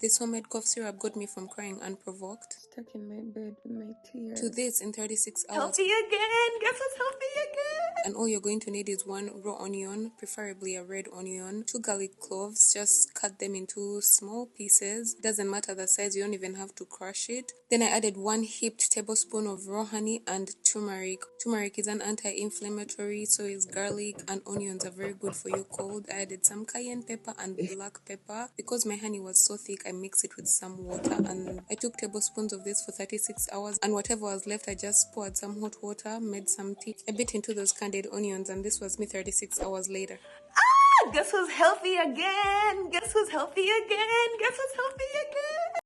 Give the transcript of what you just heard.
This homemade cough syrup got me from crying unprovoked. Stuck in my bed with my tears. To this in 36 hours. Healthy again. Guess what's healthy again? And all you're going to need is 1 raw onion, preferably a red onion, 2 garlic cloves, just cut them into small pieces. Doesn't matter the size, you don't even have to crush it. Then I added 1 heaped tablespoon of raw honey and turmeric. Turmeric is an anti-inflammatory, so is garlic, and onions are very good for your cold. I added some cayenne pepper and black pepper. Because my honey was so thick, I mixed it with some water, and I took tablespoons of this for 36 hours, and whatever was left, I just poured some hot water, made some tea. I bit into those candied onions, and this was me 36 hours later. Guess who's healthy again? Guess who's healthy again? Guess who's healthy again?